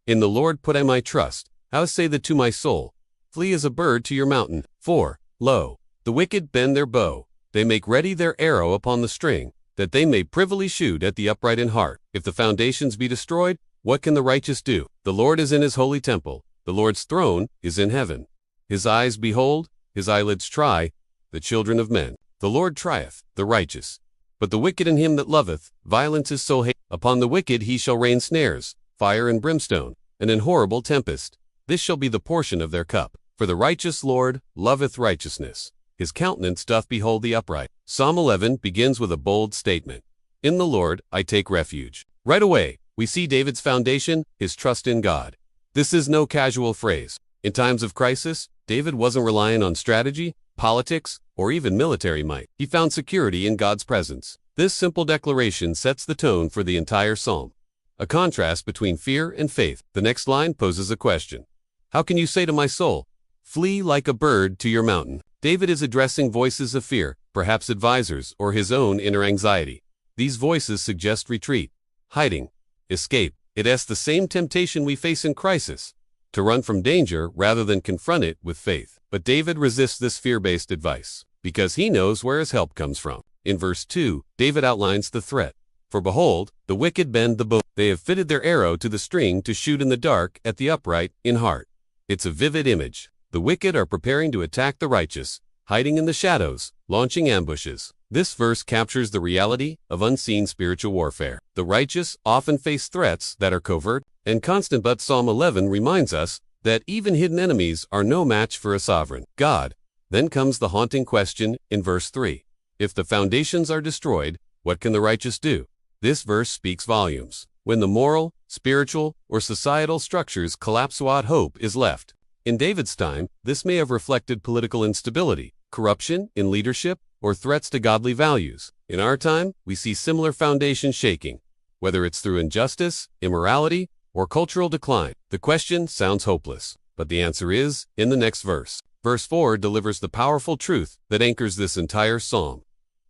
In the Lord put I my trust. How say that to my soul, flee as a bird to your mountain. 4. Lo, the wicked bend their bow. They make ready their arrow upon the string, that they may privily shoot at the upright in heart. If the foundations be destroyed, what can the righteous do? The Lord is in his holy temple. The Lord's throne is in heaven. His eyes behold, his eyelids try, the children of men. The Lord trieth the righteous. But the wicked and him that loveth, violence is so hate. Upon the wicked he shall rain snares, fire and brimstone, and an horrible tempest. This shall be the portion of their cup. For the righteous Lord loveth righteousness. His countenance doth behold the upright. Psalm 11 begins with a bold statement. In the Lord I take refuge. Right away, we see David's foundation, his trust in God. This is no casual phrase. In times of crisis, David wasn't relying on strategy, politics, or even military might. He found security in God's presence. This simple declaration sets the tone for the entire psalm. A contrast between fear and faith. The next line poses a question. How can you say to my soul, flee like a bird to your mountain? David is addressing voices of fear, perhaps advisors or his own inner anxiety. These voices suggest retreat, hiding, escape. It asks the same temptation we face in crisis, to run from danger rather than confront it with faith. But David resists this fear-based advice, because he knows where his help comes from. In verse 2, David outlines the threat. For behold, the wicked bend the bow. They have fitted their arrow to the string to shoot in the dark at the upright in heart. It's a vivid image. The wicked are preparing to attack the righteous, hiding in the shadows, launching ambushes. This verse captures the reality of unseen spiritual warfare. The righteous often face threats that are covert and constant, but Psalm 11 reminds us that even hidden enemies are no match for a sovereign God. Then comes the haunting question in verse 3. If the foundations are destroyed, what can the righteous do? This verse speaks volumes. When the moral, spiritual, or societal structures collapse, what hope is left? In David's time, this may have reflected political instability, corruption in leadership, or threats to godly values. In our time, we see similar foundations shaking, whether it's through injustice, immorality, or cultural decline. The question sounds hopeless, but the answer is in the next verse. Verse 4 delivers the powerful truth that anchors this entire psalm.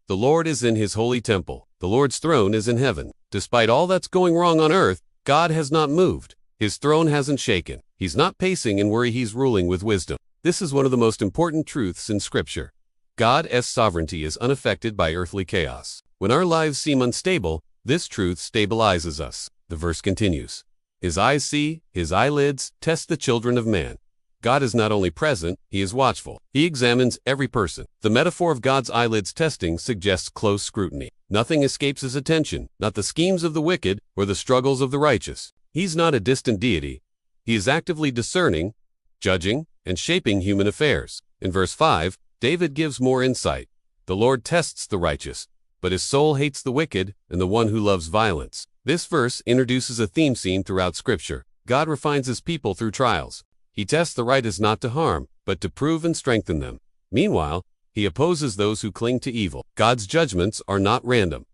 The Lord is in his holy temple. The Lord's throne is in heaven. Despite all that's going wrong on earth, God has not moved. His throne hasn't shaken. He's not pacing in worry, he's ruling with wisdom. This is one of the most important truths in Scripture. God's sovereignty is unaffected by earthly chaos. When our lives seem unstable, this truth stabilizes us. The verse continues. His eyes see, his eyelids test the children of man. God is not only present, he is watchful. He examines every person. The metaphor of God's eyelids testing suggests close scrutiny. Nothing escapes his attention, not the schemes of the wicked or the struggles of the righteous. He's not a distant deity. He is actively discerning, judging, and shaping human affairs. In verse 5, David gives more insight. The Lord tests the righteous, but his soul hates the wicked and the one who loves violence. This verse introduces a theme seen throughout Scripture. God refines his people through trials. He tests the righteous not to harm, but to prove and strengthen them. Meanwhile, he opposes those who cling to evil. God's judgments are not random.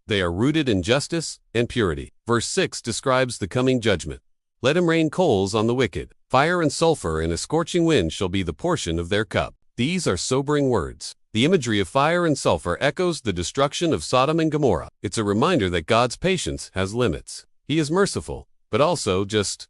They are rooted in justice and purity. Verse 6 describes the coming judgment. Let him rain coals on the wicked. Fire and sulfur and a scorching wind shall be the portion of their cup. These are sobering words. The imagery of fire and sulfur echoes the destruction of Sodom and Gomorrah. It's a reminder that God's patience has limits. He is merciful, but also just.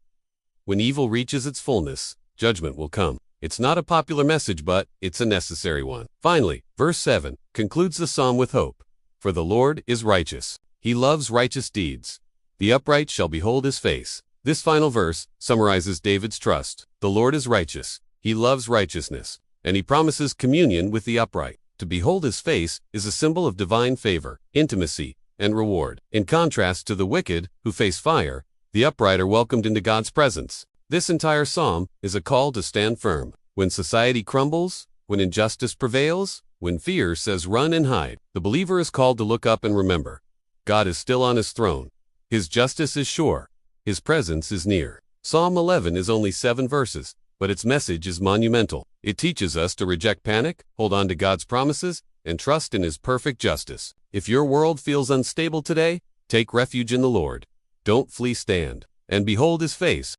When evil reaches its fullness, judgment will come. It's not a popular message, but it's a necessary one. Finally, verse 7 concludes the psalm with hope. For the Lord is righteous. He loves righteous deeds. The upright shall behold his face. This final verse summarizes David's trust. The Lord is righteous. He loves righteousness, and he promises communion with the upright. To behold his face is a symbol of divine favor, intimacy, and reward. In contrast to the wicked, who face fire, the upright are welcomed into God's presence. This entire psalm is a call to stand firm. When society crumbles, when injustice prevails, when fear says run and hide, the believer is called to look up and remember. God is still on his throne. His justice is sure. His presence is near. Psalm 11 is only 7 verses, but its message is monumental. It teaches us to reject panic, hold on to God's promises, and trust in his perfect justice. If your world feels unstable today, take refuge in the Lord. Don't flee, stand and behold his face.